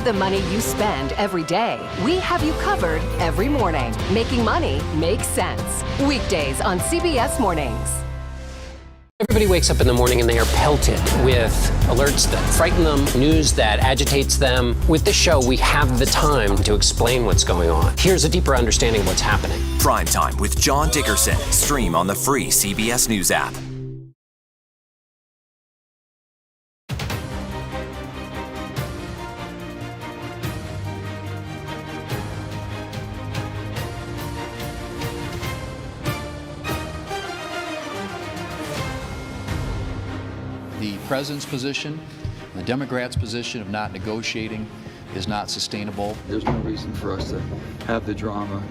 The money you spend every day, we have you covered every morning. Making money makes sense. Weekdays on CBS Mornings. Everybody wakes up in the morning and they are pelted with alerts that frighten them, news that agitates them. With this show, we have the time to explain what's going on. Here's a deeper understanding of what's happening. Prime Time with John Dickerson. Stream on the free CBS News app. The president's position, the Democrats' position of not negotiating is not sustainable. There's no reason for us to have the drama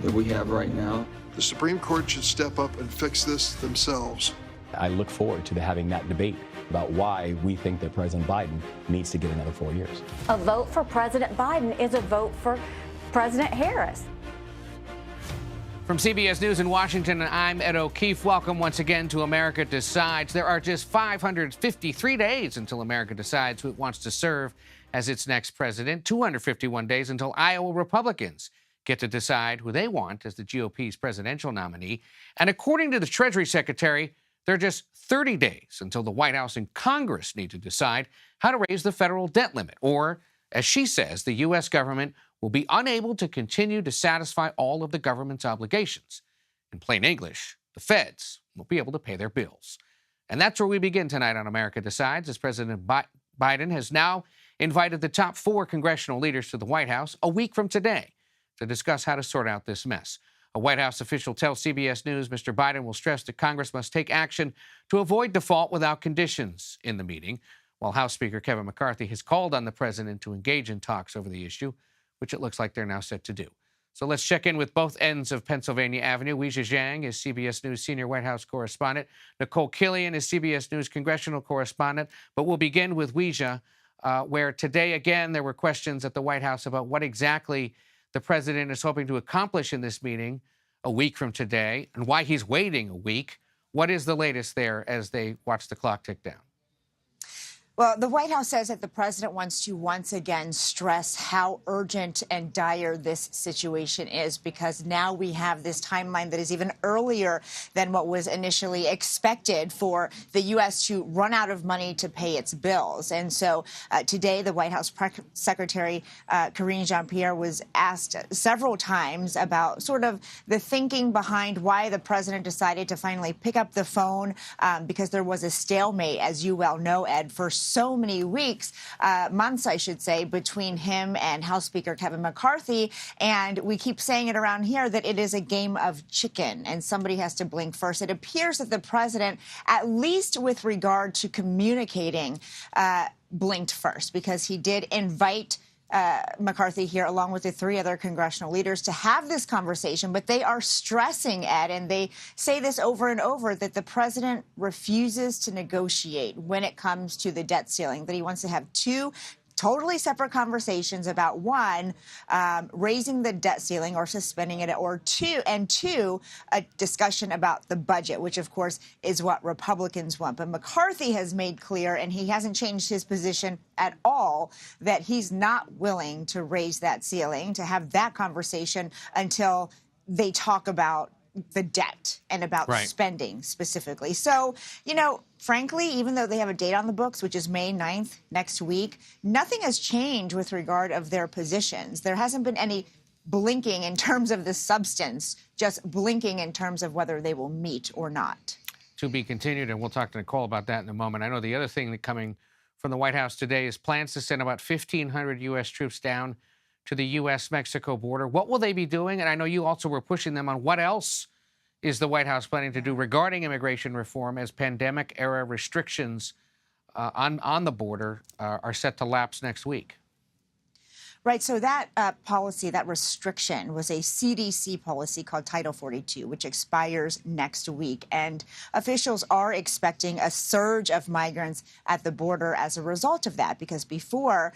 that we have right now. The Supreme Court should step up and fix this themselves. I look forward to having that debate about why we think that President Biden needs to get another 4 years. A vote for President Biden is a vote for President Harris. From CBS News in Washington, I'm Ed O'Keefe. Welcome once again to America Decides. There are just 553 days until America decides who it wants to serve as its next president, 251 days until Iowa Republicans get to decide who they want as the GOP's presidential nominee. And according to the Treasury Secretary, there are just 30 days until the White House and Congress need to decide how to raise the federal debt limit, or, as she says, the U.S. government will be unable to continue to satisfy all of the government's obligations. In plain English, the feds won't be able to pay their bills. And that's where we begin tonight on America Decides, as President Biden has now invited the top 4 congressional leaders to the White House a week from today to discuss how to sort out this mess. A White House official tells CBS News Mr. Biden will stress that Congress must take action to avoid default without conditions in the meeting, while House Speaker Kevin McCarthy has called on the president to engage in talks over the issue, which it looks like they're now set to do. So let's check in with both ends of Pennsylvania Avenue. Weijia Jiang is CBS News senior White House correspondent. Nicole Killian is CBS News congressional correspondent. But we'll begin with Weijia, where today, again, there were questions at the White House about what exactly the president is hoping to accomplish in this meeting a week from today and why he's waiting a week. What is the latest there as they watch the clock tick down? Well, the White House says that the president wants to once again stress how urgent and dire this situation is, because now we have this timeline that is even earlier than what was initially expected for the U.S. to run out of money to pay its bills. And so today, the White House Press Secretary Karine Jean-Pierre was asked several times about sort of the thinking behind why the president decided to finally pick up the phone, because there was a stalemate, as you well know, Ed, for so many weeks, months, I should say, between him and House Speaker Kevin McCarthy. And we keep saying it around here that it is a game of chicken and somebody has to blink first. It appears that the president, at least with regard to communicating, blinked first, because he did invite McCarthy here, along with the 3 other congressional leaders, to have this conversation. But they are stressing, Ed, and they say this over and over, that the president refuses to negotiate when it comes to the debt ceiling, that he wants to have 2 totally separate conversations about, 1, raising the debt ceiling or suspending it, or 2, a discussion about the budget, which, of course, is what Republicans want. But McCarthy has made clear, and he hasn't changed his position at all, that he's not willing to raise that ceiling, to have that conversation until they talk about the debt and about spending specifically. So, you know, frankly, even though they have a date on the books, which is May 9th, next week, nothing has changed with regard of their positions. There hasn't been any blinking in terms of the substance, just blinking in terms of whether they will meet or not. To be continued, and we'll talk to Nicole about that in a moment. I know the other thing that coming from the White House today is plans to send about 1,500 U.S. troops down to the U.S.-Mexico border. What will they be doing? And I know you also were pushing them on what else is the White House planning to do regarding immigration reform as pandemic-era restrictions on the border are set to lapse next week. Right. So that policy, that restriction, was a CDC policy called Title 42, which expires next week. And officials are expecting a surge of migrants at the border as a result of that, because before,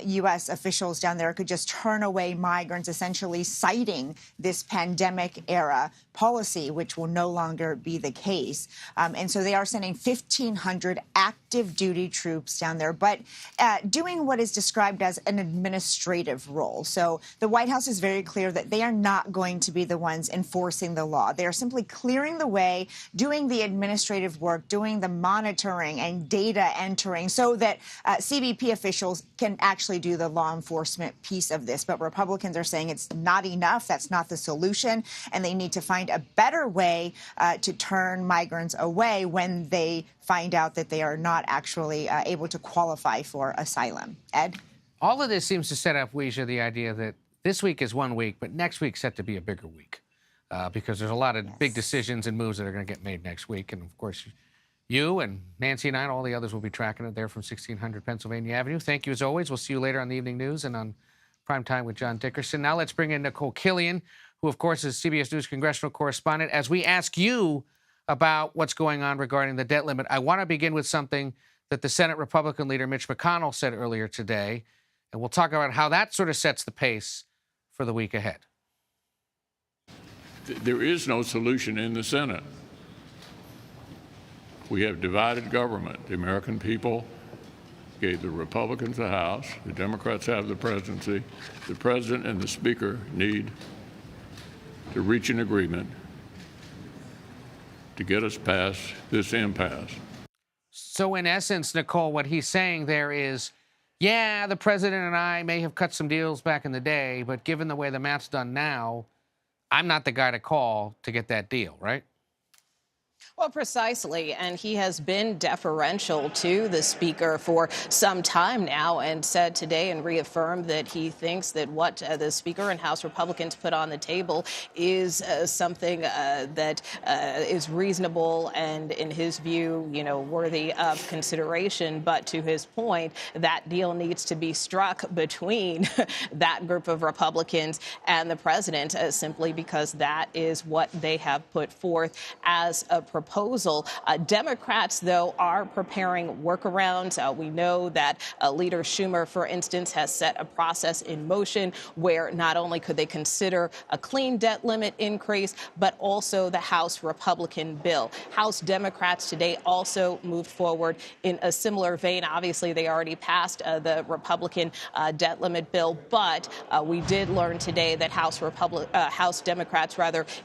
U.S. officials down there could just turn away migrants, essentially citing this pandemic era policy, which will no longer be the case. And so they are sending 1,500 active duty troops down there, but doing what is described as an administrative role. So the White House is very clear that they are not going to be the ones enforcing the law. They are simply clearing the way, doing the administrative work, doing the monitoring and data entering so that CBP officials can actually do the law enforcement piece of this. But Republicans are saying it's not enough. That's not the solution. And they need to find a better way to turn migrants away when they find out that they are not actually able to qualify for asylum. Ed? All of this seems to set up, Weisha, the idea that this week is one week, but next week's set to be a bigger week because there's a lot of big decisions and moves that are going to get made next week. And, of course, you and Nancy and I and all the others will be tracking it there from 1600 Pennsylvania Avenue. Thank you, as always. We'll see you later on the Evening News and on Prime Time with John Dickerson. Now let's bring in Nicole Killion, who, of course, is CBS News congressional correspondent, as we ask you about what's going on regarding the debt limit. I want to begin with something that the Senate Republican leader Mitch McConnell said earlier today, and we'll talk about how that sort of sets the pace for the week ahead. There is no solution in the Senate. We have divided government. The American people gave the Republicans the House. The Democrats have the presidency. The president and the speaker need to reach an agreement to get us past this impasse. So in essence, Nicole, what he's saying there is, yeah, the president and I may have cut some deals back in the day, but given the way the math's done now, I'm not the guy to call to get that deal, right? Well, precisely. And he has been deferential to the speaker for some time now and said today and reaffirmed that he thinks that what the speaker and House Republicans put on the table is something that is reasonable and, in his view, worthy of consideration. But to his point, that deal needs to be struck between that group of Republicans and the president, simply because that is what they have put forth as a proposal. Democrats, though, are preparing workarounds. We know that Leader Schumer, for instance, has set a process in motion where not only could they consider a clean debt limit increase, but also the House Republican bill. House Democrats today also moved forward in a similar vein. Obviously, they already passed the Republican debt limit bill, but we did learn today that House Democrats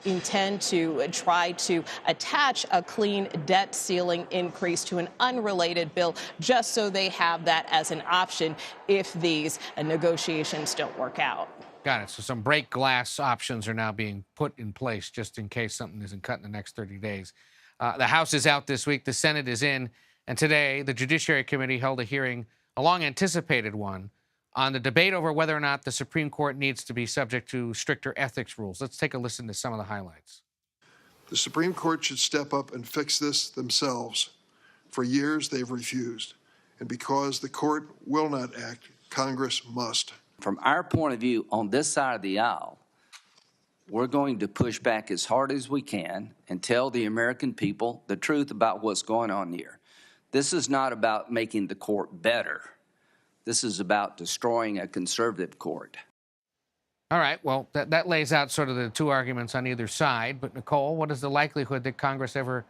intend to try to attach a clean debt ceiling increase to an unrelated bill, just so they have that as an option if these negotiations don't work out. Got it. So some break glass options are now being put in place just in case something isn't cut in the next 30 days. The House is out this week. The Senate is in. And today, the Judiciary Committee held a hearing, a long-anticipated one, on the debate over whether or not the Supreme Court needs to be subject to stricter ethics rules. Let's take a listen to some of the highlights. The Supreme Court should step up and fix this themselves. For years, they've refused. And because the court will not act, Congress must. From our point of view, on this side of the aisle, we're going to push back as hard as we can and tell the American people the truth about what's going on here. This is not about making the court better. This is about destroying a conservative court. All right, well, that lays out sort of the two arguments on either side. But, Nicole, what is the likelihood that Congress ever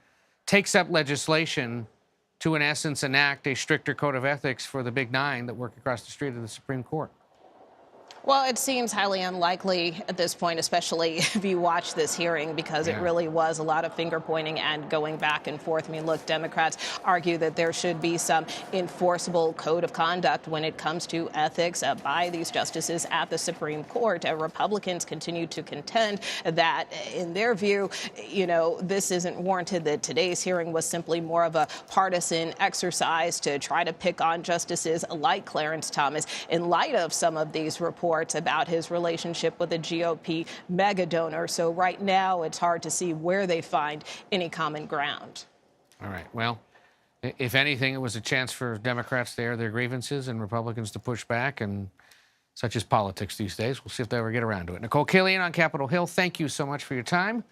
takes up legislation to, in essence, enact a stricter code of ethics for the Big Nine that work across the street of the Supreme Court? Well, it seems highly unlikely at this point, especially if you watch this hearing, because it really was a lot of finger pointing and going back and forth. I mean, look, Democrats argue that there should be some enforceable code of conduct when it comes to ethics by these justices at the Supreme Court. Republicans continue to contend that, in their view, this isn't warranted, that today's hearing was simply more of a partisan exercise to try to pick on justices like Clarence Thomas in light of some of these reports about his relationship with a GOP mega donor. So right now, it's hard to see where they find any common ground. All right. Well, if anything, it was a chance for Democrats to air their grievances and Republicans to push back, and such is politics these days. We'll see if they ever get around to it. Nicole Killion on Capitol Hill, thank you so much for your time.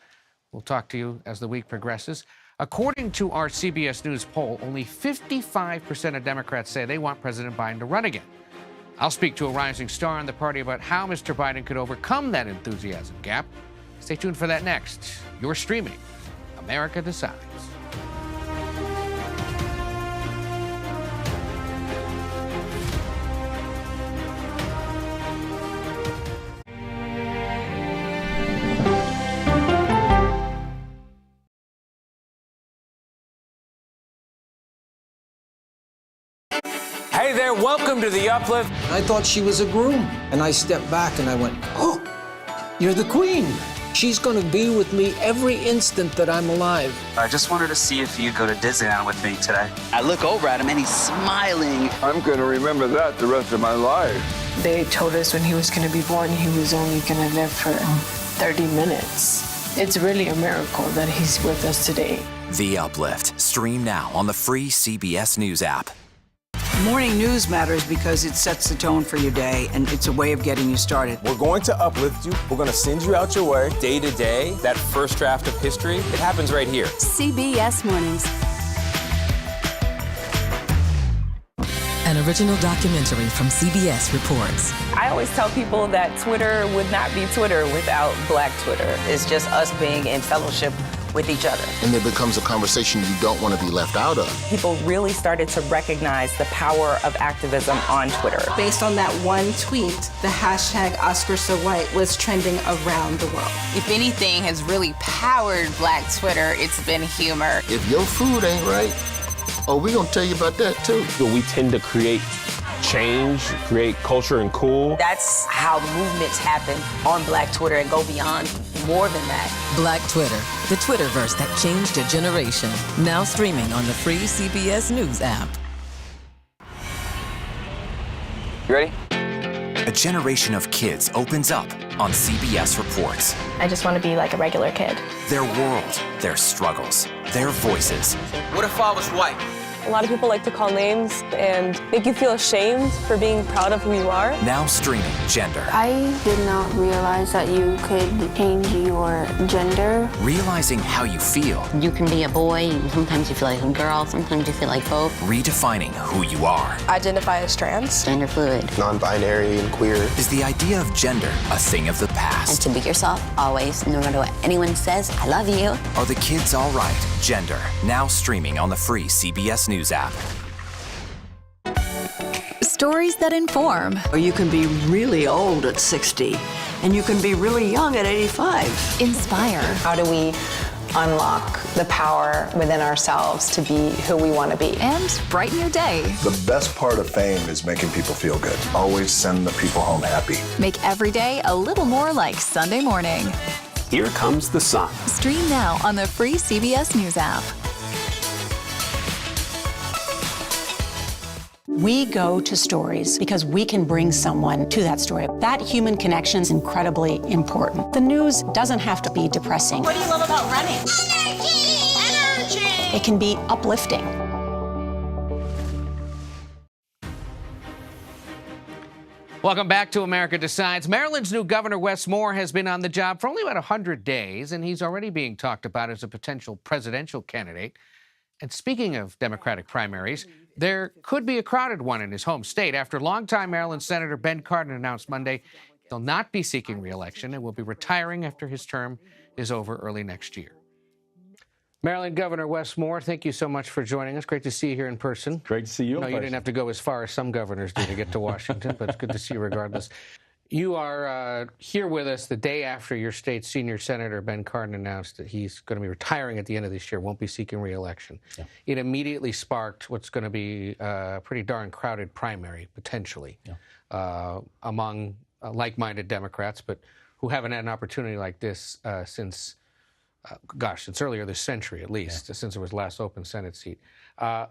We'll talk to you as the week progresses. According to our CBS News poll, only 55% of Democrats say they want President Biden to run again. I'll speak to a rising star in the party about how Mr. Biden could overcome that enthusiasm gap. Stay tuned for that next. You're streaming America Decides. there. Welcome to The Uplift. I thought she was a groom, and I stepped back and I went, oh, you're the queen. She's going to be with me every instant that I'm alive. I just wanted to see if you'd go to Disneyland with me today. I look over at him and he's smiling. I'm going to remember that the rest of my life. They told us when he was going to be born, he was only going to live for 30 minutes. It's really a miracle that he's with us today. The Uplift. Stream now on the free CBS News app. Morning news matters because it sets the tone for your day, and it's a way of getting you started. We're going to uplift you. We're going to send you out your way day to day. That first draft of history, it happens right here. CBS Mornings. An original documentary from CBS reports. I always tell people that Twitter would not be Twitter without Black Twitter. It's just us being in fellowship with each other. And there becomes a conversation you don't want to be left out of. People really started to recognize the power of activism on Twitter. Based on that one tweet, the hashtag #OscarSoWhite was trending around the world. If anything has really powered Black Twitter, it's been humor. If your food ain't right, we're going to tell you about that too. We tend to create change, create culture and cool. That's how movements happen on Black Twitter and go beyond more than that. Black Twitter, the Twitterverse that changed a generation. Now streaming on the free CBS News app. You ready? A generation of kids opens up on CBS Reports. I just want to be like a regular kid. Their world, their struggles, their voices. What if I was white? A lot of people like to call names and make you feel ashamed for being proud of who you are. Now streaming Gender. I did not realize that you could change your gender. Realizing how you feel. You can be a boy, and sometimes you feel like a girl, sometimes you feel like both. Redefining who you are. Identify as trans. Gender fluid. Non-binary and queer. Is the idea of gender a thing of the past? And to be yourself, always, no matter what anyone says, I love you. Are the kids all right? Gender. Now streaming on the free CBS News app. Stories that inform. Or you can be really old at 60, and you can be really young at 85. Inspire. How do we unlock the power within ourselves to be who we want to be? And brighten your day. The best part of fame is making people feel good. Always send the people home happy. Make every day a little more like Sunday morning. Here comes the sun. Stream now on the free CBS News app. We go to stories because we can bring someone to that story. That human connection is incredibly important. The news doesn't have to be depressing. What do you love about running? Energy! It can be uplifting. Welcome back to America Decides. Maryland's new governor, Wes Moore, has been on the job for only about 100 days, and he's already being talked about as a potential presidential candidate. And speaking of Democratic primaries, there could be a crowded one in his home state after longtime Maryland Senator Ben Cardin announced Monday he'll not be seeking re-election and will be retiring after his term is over early next year. Maryland Governor Wes Moore, thank you so much for joining us. Great to see you here in person. Great to see you in person. You didn't have to go as far as some governors do to get to Washington, but it's good to see you regardless. You are here with us the day after your state's senior senator, Ben Cardin, announced that he's going to be retiring at the end of this year, won't be seeking re-election. Yeah. It immediately sparked what's going to be a pretty darn crowded primary, potentially, among like-minded Democrats, but who haven't had an opportunity like this since earlier this century, at least, since it was last open Senate seat.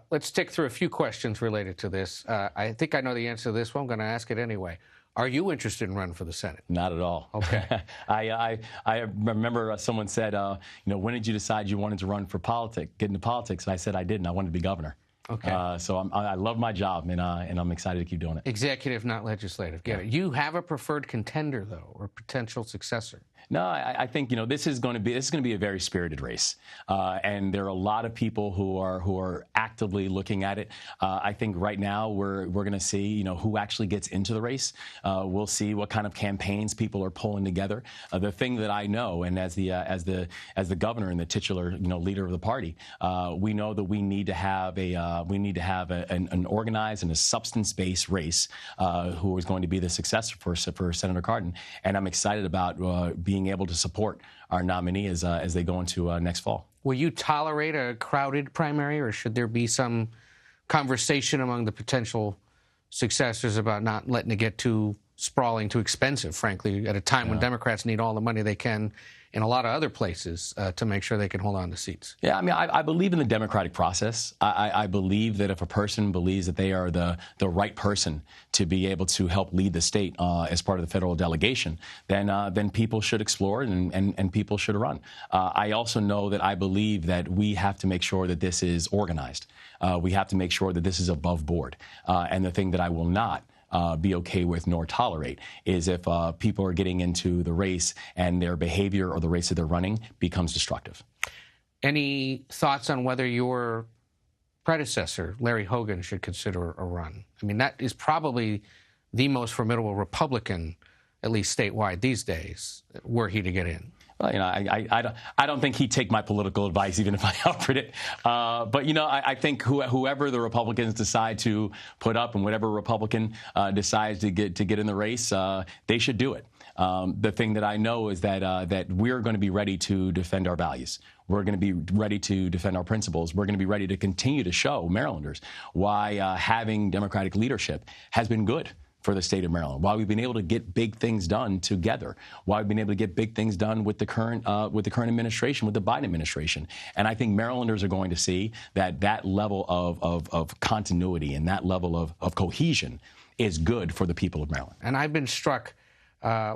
Let's tick through a few questions related to this. I think I know the answer to this one. I'm going to ask it anyway. Are you interested in running for the Senate? Not at all. Okay. I remember someone said, when did you decide you wanted to run for politics, get into politics? And I said I didn't. I wanted to be governor. Okay. So I love my job, and I'm excited to keep doing it. Executive, not legislative. Get it. You have a preferred contender, though, or potential successor. No, I think this is going to be a very spirited race, and there are a lot of people who are actively looking at it. I think right now we're going to see who actually gets into the race. We'll see what kind of campaigns people are pulling together. The thing that I know, and as the governor and the titular leader of the party, we know that we need to have an organized and a substance-based race. Who is going to be the successor for Senator Cardin, and I'm excited about being able to support our nominee as they go into next fall. Will you tolerate a crowded primary, or should there be some conversation among the potential successors about not letting it get too sprawling, too expensive, frankly, at a time when Democrats need all the money they can in a lot of other places to make sure they can hold on to seats. Yeah, I mean, I believe in the democratic process. I believe that if a person believes that they are the right person to be able to help lead the state as part of the federal delegation, then people should explore it and people should run. I also know that I believe that we have to make sure that this is organized. We have to make sure that this is above board. And the thing that I will not be okay with nor tolerate is if people are getting into the race and their behavior or the race that they're running becomes destructive. Any thoughts on whether your predecessor, Larry Hogan, should consider a run? I mean, that is probably the most formidable Republican, at least statewide these days, were he to get in. Well, I don't think he'd take my political advice even if I offered it. But, I think whoever the Republicans decide to put up and whatever Republican decides to get in the race, they should do it. The thing that I know is that we're going to be ready to defend our values. We're going to be ready to defend our principles. We're going to be ready to continue to show Marylanders why having Democratic leadership has been good for the state of Maryland, why we've been able to get big things done together, why we've been able to get big things done with the current administration, with the Biden administration. And I think Marylanders are going to see that level of continuity and that level of cohesion is good for the people of Maryland. And I've been struck,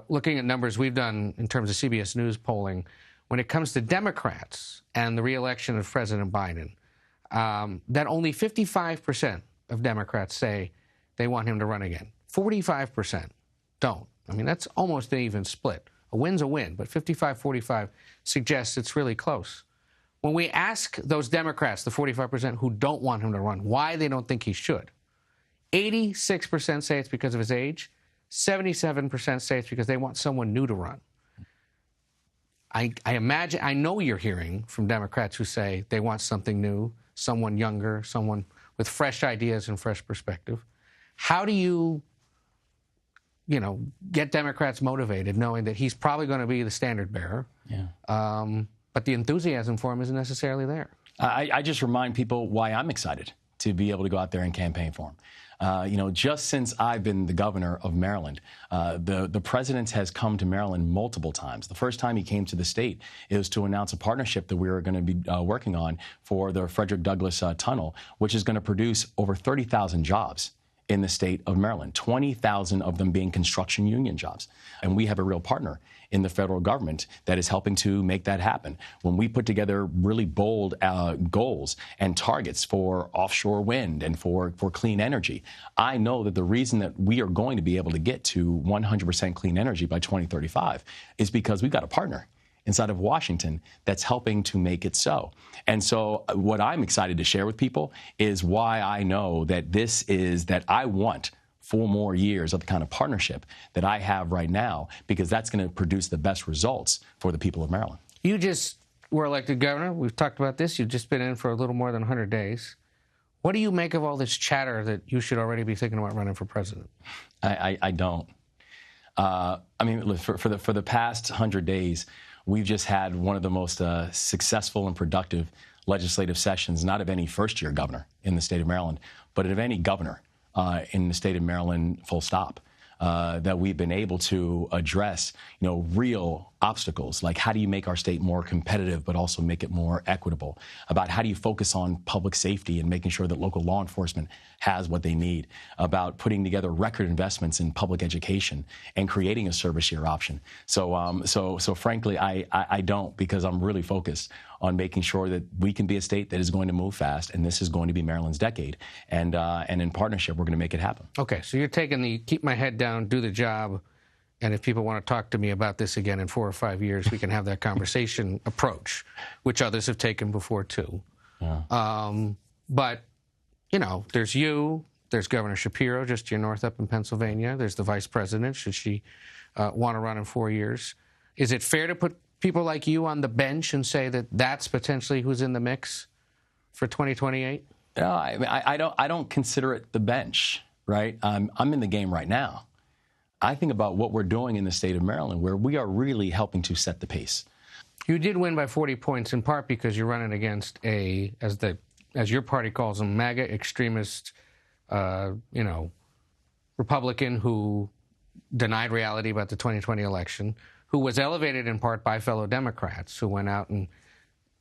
looking at numbers we've done in terms of CBS News polling, when it comes to Democrats and the reelection of President Biden, that only 55% of Democrats say they want him to run again. 45% don't. I mean, that's almost an even split. A win's a win, but 55-45 suggests it's really close. When we ask those Democrats, the 45% who don't want him to run, why they don't think he should, 86% say it's because of his age, 77% say it's because they want someone new to run. I imagine, I know you're hearing from Democrats who say they want something new, someone younger, someone with fresh ideas and fresh perspective. How do you get Democrats motivated knowing that he's probably going to be the standard bearer, but the enthusiasm for him isn't necessarily there? I just remind people why I'm excited to be able to go out there and campaign for him. Just since I've been the governor of Maryland, the president has come to Maryland multiple times. The first time he came to the state, it was to announce a partnership that we were going to be working on for the Frederick Douglass Tunnel, which is going to produce over 30,000 jobs in the state of Maryland, 20,000 of them being construction union jobs. And we have a real partner in the federal government that is helping to make that happen. When we put together really bold goals and targets for offshore wind and for clean energy, I know that the reason that we are going to be able to get to 100% clean energy by 2035 is because we've got a partner inside of Washington that's helping to make it so. And so what I'm excited to share with people is why I know that that I want 4 more years of the kind of partnership that I have right now, because that's going to produce the best results for the people of Maryland. You just were elected governor. We've talked about this. You've just been in for a little more than 100 days. What do you make of all this chatter that you should already be thinking about running for president? I don't. I mean, for the past 100 days, we've just had one of the most successful and productive legislative sessions, not of any first-year governor in the state of Maryland, but of any governor in the state of Maryland, full stop, that we've been able to address, real obstacles, like how do you make our state more competitive but also make it more equitable, about how do you focus on public safety and making sure that local law enforcement has what they need, about putting together record investments in public education and creating a service year option. So frankly, I don't, because I'm really focused on making sure that we can be a state that is going to move fast, and this is going to be Maryland's decade, and in partnership, we're going to make it happen. Okay, so you're taking the keep my head down, do the job, and if people want to talk to me about this again in 4 or 5 years, we can have that conversation approach, which others have taken before, too. Yeah. But, there's you, there's Governor Shapiro, just to your north up in Pennsylvania. There's the vice president, should she want to run in 4 years. Is it fair to put people like you on the bench and say that that's potentially who's in the mix for 2028? No, I don't consider it the bench, right? I'm in the game right now. I think about what we're doing in the state of Maryland, where we are really helping to set the pace. You did win by 40 points, in part because you're running against as your party calls them, MAGA extremist, Republican who denied reality about the 2020 election, who was elevated in part by fellow Democrats who went out and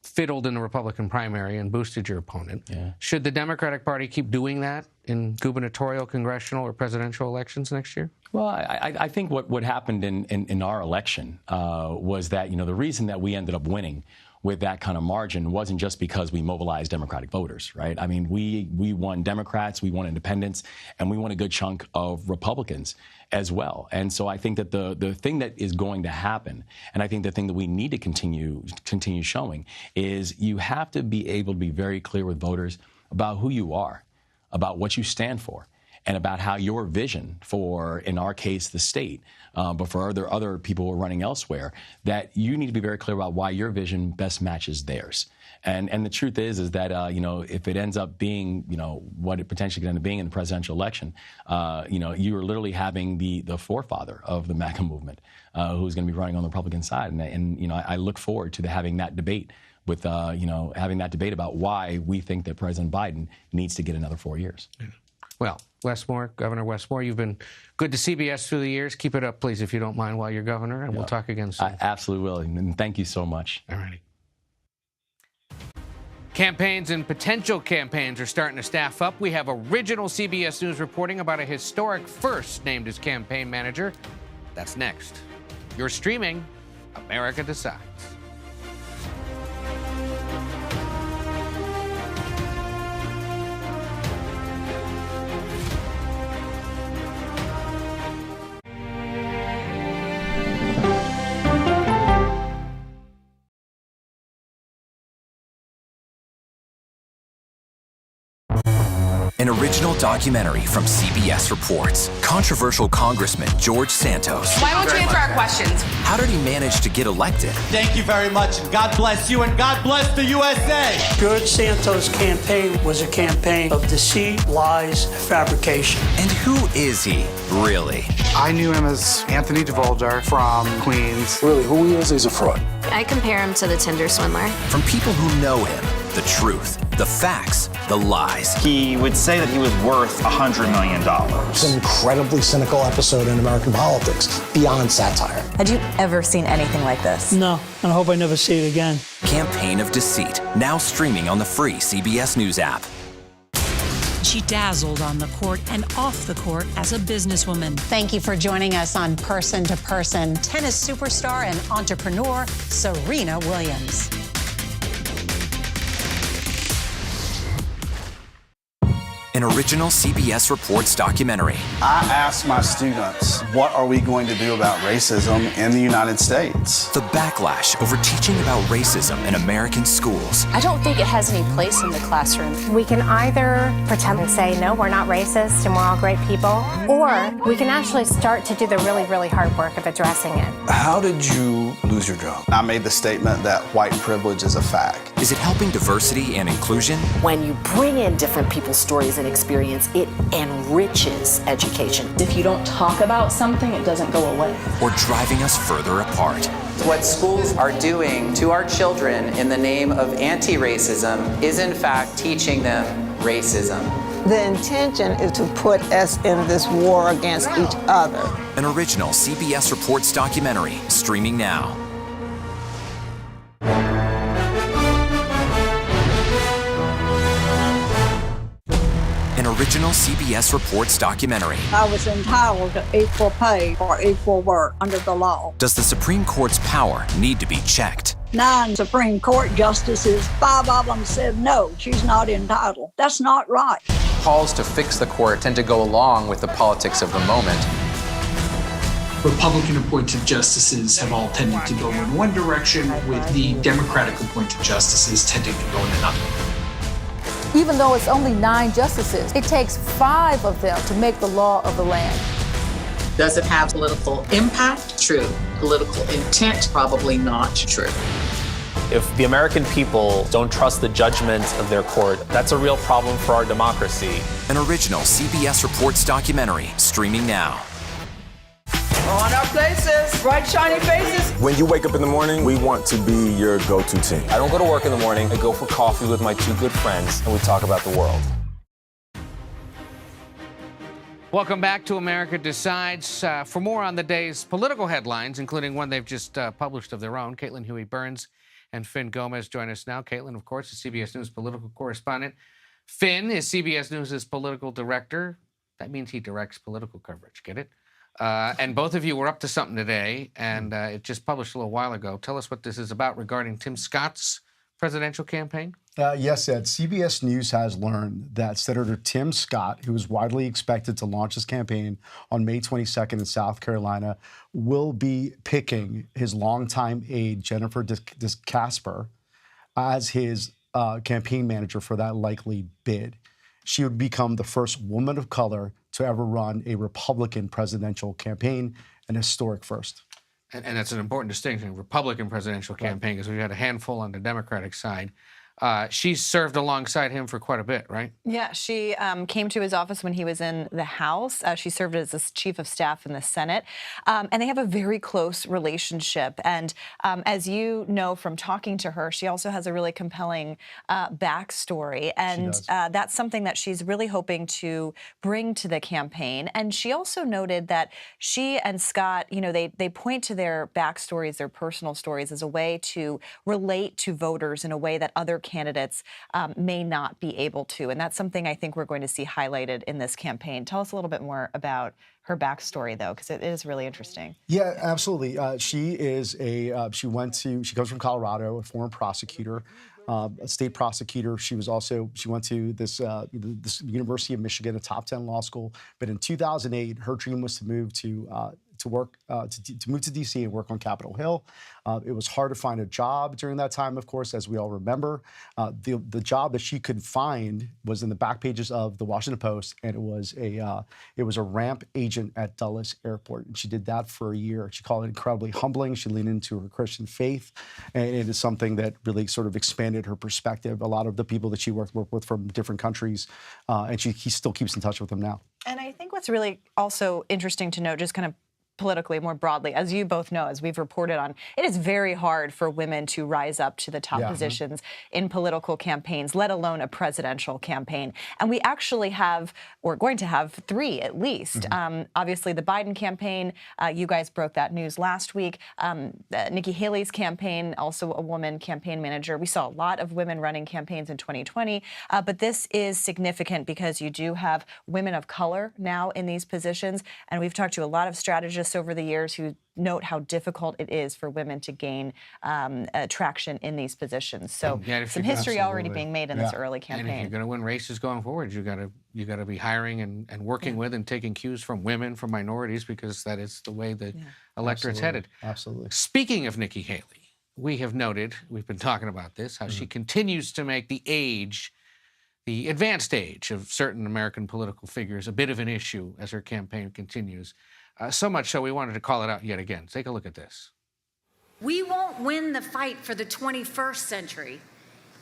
fiddled in the Republican primary and boosted your opponent. Yeah. Should the Democratic Party keep doing that in gubernatorial, congressional, or presidential elections next year? Well, I think what happened in our election was that, the reason that we ended up winning with that kind of margin wasn't just because we mobilized Democratic voters, right? I mean, we won Democrats, we won independents, and we won a good chunk of Republicans as well. And so I think that the thing that is going to happen, and I think the thing that we need to continue showing, is you have to be able to be very clear with voters about who you are, about what you stand for, and about how your vision for, in our case, the state, but for other people who are running elsewhere, that you need to be very clear about why your vision best matches theirs. And the truth is that, if it ends up being, what it potentially could end up being in the presidential election, you are literally having the forefather of the MAGA movement who's going to be running on the Republican side. And I look forward to having that debate with, having that debate about why we think that President Biden needs to get another 4 years. Yeah. Well, Wes Moore, Governor Wes Moore, you've been good to CBS through the years. Keep it up, please, if you don't mind, while you're governor, and we'll talk again soon. I absolutely will, and thank you so much. All righty. Campaigns and potential campaigns are starting to staff up. We have original CBS News reporting about a historic first named as campaign manager. That's next. You're streaming America Decides. An original documentary from CBS reports. Controversial Congressman George Santos. Why won't you answer our questions? How did he manage to get elected? Thank you very much. God bless you and God bless the USA. George Santos' campaign was a campaign of deceit, lies, fabrication. And who is he, really? I knew him as Anthony DeVolder from Queens. Really, who he is, he's a fraud. I compare him to the Tinder swindler. From people who know him, the truth, the facts, the lies. He would say that he was worth $100 million. It's an incredibly cynical episode in American politics, beyond satire. Had you ever seen anything like this? No, and I hope I never see it again. Campaign of Deceit, now streaming on the free CBS News app. She dazzled on the court and off the court as a businesswoman. Thank you for joining us on Person to Person. Tennis superstar and entrepreneur Serena Williams. An original CBS Reports documentary. I asked my students, what are we going to do about racism in the United States? The backlash over teaching about racism in American schools. I don't think it has any place in the classroom. We can either pretend and say, no, we're not racist and we're all great people, or we can actually start to do the really, really hard work of addressing it. How did you lose your job? I made the statement that white privilege is a fact. Is it helping diversity and inclusion? When you bring in different people's stories and experience, it enriches education. If you don't talk about something, it doesn't go away. Or driving us further apart? What schools are doing to our children in the name of anti-racism is in fact teaching them racism. The intention is to put us in this war against each other. An original CBS Reports documentary, streaming now. An original CBS Reports documentary. I was entitled to equal pay for equal work under the law. Does the Supreme Court's power need to be checked? 9 Supreme Court justices, 5 of them said no, she's not entitled. That's not right. Calls to fix the court tend to go along with the politics of the moment. Republican-appointed justices have all tended to go in one direction, with the Democratic-appointed justices tending to go in another. Even though it's only 9 justices, it takes 5 of them to make the law of the land. Does it have political impact? True. Political intent? Probably not true. If the American people don't trust the judgment of their court, that's a real problem for our democracy. An original CBS Reports documentary, streaming now. On our places, bright, shiny faces. When you wake up in the morning, we want to be your go-to team. I don't go to work in the morning. I go for coffee with my 2 good friends, and we talk about the world. Welcome back to America Decides. For more on the day's political headlines, including one they've just published of their own, Caitlin Huey-Burns and Finn Gomez join us now. Caitlin, of course, is CBS News political correspondent. Finn is CBS News' political director. That means he directs political coverage. Get it? And both of you were up to something today, and it just published a little while ago. Tell us what this is about regarding Tim Scott's presidential campaign. Yes, Ed. CBS News has learned that Senator Tim Scott, who is widely expected to launch his campaign on May 22nd in South Carolina, will be picking his longtime aide, Jennifer Casper, as his campaign manager for that likely bid. She would become the first woman of color to ever run a Republican presidential campaign, an historic first. And that's an important distinction, Republican presidential campaign, because we've had a handful on the Democratic side. She's served alongside him for quite a bit, right? Yeah, she came to his office when he was in the House. She served as his chief of staff in the Senate. And they have a very close relationship. And as you know from talking to her, she also has a really compelling backstory. And that's something that she's really hoping to bring to the campaign. And she also noted that she and Scott, you know, they point to their backstories, their personal stories, as a way to relate to voters in a way that other candidates may not be able to. And that's something I think we're going to see highlighted in this campaign. Tell us a little bit more about her backstory, though, because it is really interesting. Yeah, absolutely. She comes from Colorado, a former prosecutor, a state prosecutor. She went to this University of Michigan, a top 10 law school. But in 2008, her dream was to move to move to D.C. and work on Capitol Hill. It was hard to find a job during that time, of course, as we all remember. The job that she could find was in the back pages of the Washington Post, and it was a ramp agent at Dulles Airport. And she did that for a year. She called it incredibly humbling. She leaned into her Christian faith, and it is something that really sort of expanded her perspective. A lot of the people that she worked with from different countries, and he still keeps in touch with them now. And I think what's really also interesting to note, just kind of politically, more broadly, as you both know, as we've reported on, it is very hard for women to rise up to the top positions in political campaigns, let alone a presidential campaign. And we actually we're going to have three at least. Obviously, the Biden campaign, you guys broke that news last week. Nikki Haley's campaign, also a woman campaign manager. We saw a lot of women running campaigns in 2020, but this is significant because you do have women of color now in these positions. And we've talked to a lot of strategists over the years who note how difficult it is for women to gain traction in these positions. So some history already being made in this early campaign. And if you're going to win races going forward, you got to be hiring and working with and taking cues from women, from minorities, because that is the way the electorate's headed. Absolutely. Speaking of Nikki Haley, we've been talking about this, how she continues to make the advanced age of certain American political figures a bit of an issue as her campaign continues. So much so we wanted to call it out yet again. Take a look at this. We won't win the fight for the 21st century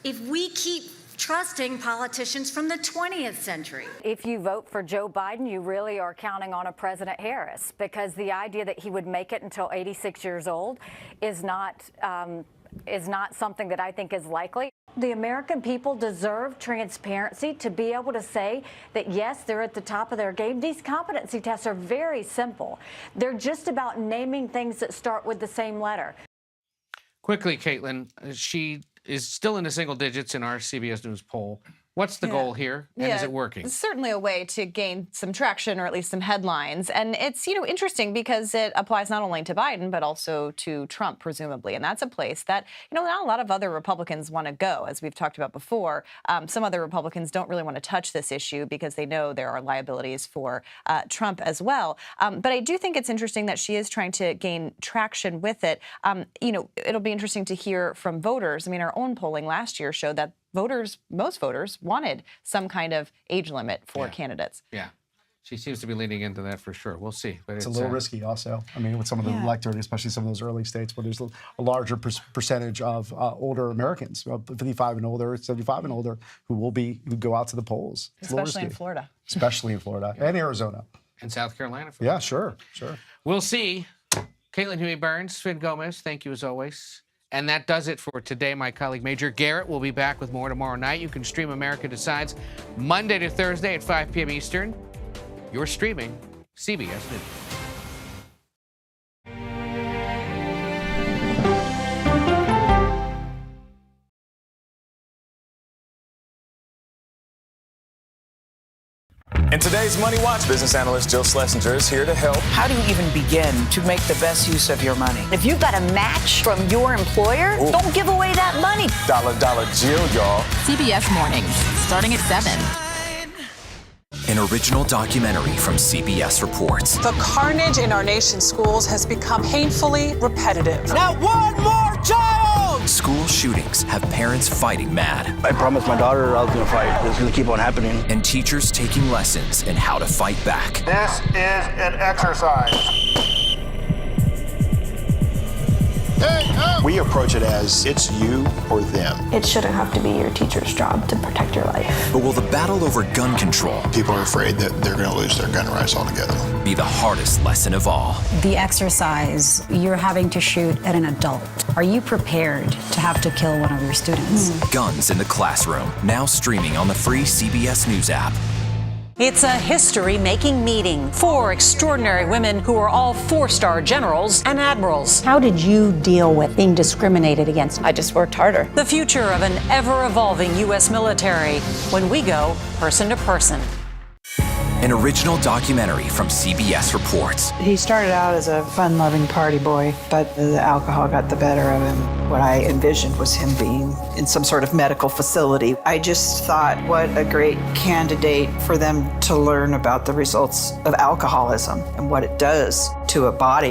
if we keep trusting politicians from the 20th century. If you vote for Joe Biden, you really are counting on a President Harris, because the idea that he would make it until 86 years old is not something that I think is likely. The American people deserve transparency to be able to say that, yes, they're at the top of their game. These competency tests are very simple. They're just about naming things that start with the same letter. Quickly, Caitlin, she is still in the single digits in our CBS News poll. What's the goal here, and is it working? It's certainly a way to gain some traction, or at least some headlines. And it's, interesting because it applies not only to Biden, but also to Trump, presumably. And that's a place that, not a lot of other Republicans want to go, as we've talked about before. Some other Republicans don't really want to touch this issue because they know there are liabilities for Trump as well. But I do think it's interesting that she is trying to gain traction with it. It'll be interesting to hear from voters. I mean, our own polling last year showed that most voters wanted some kind of age limit for candidates. Yeah. She seems to be leaning into that for sure. We'll see. But it's a little risky also. I mean, with some of the electorate, especially some of those early states where there's a larger percentage of older Americans, 55 and older, 75 and older, who go out to the polls. Especially in Florida. Especially in Florida and Arizona. And South Carolina. Yeah, sure. We'll see. Caitlin Huey-Burns, Finn Gomez, thank you as always. And that does it for today. My colleague Major Garrett will be back with more tomorrow night. You can stream America Decides Monday to Thursday at 5 p.m. Eastern. You're streaming CBS News. In today's Money Watch, business analyst Jill Schlesinger is here to help. How do you even begin to make the best use of your money? If you've got a match from your employer, don't give away that money. Dollar Jill, y'all. CBS Mornings, starting at 7. An original documentary from CBS reports. The carnage in our nation's schools has become painfully repetitive. Not one more child! School shootings have parents fighting mad. I promised my daughter I was going to fight. It's going to keep on happening. And teachers taking lessons in how to fight back. This is an exercise. We approach it as it's you or them. It shouldn't have to be your teacher's job to protect your life. But will the battle over gun control, People are afraid that they're going to lose their gun rights altogether, be the hardest lesson of all? The exercise, you're having to shoot at an adult. Are you prepared to have to kill one of your students? Guns in the Classroom, now streaming on the free CBS News app. It's a history-making meeting. 4 extraordinary women who are all 4-star generals and admirals. How did you deal with being discriminated against? I just worked harder. The future of an ever-evolving U.S. military when we go person to person. An original documentary from CBS reports. He started out as a fun-loving party boy, but the alcohol got the better of him. What I envisioned was him being in some sort of medical facility. I just thought, what a great candidate for them to learn about the results of alcoholism and what it does to a body.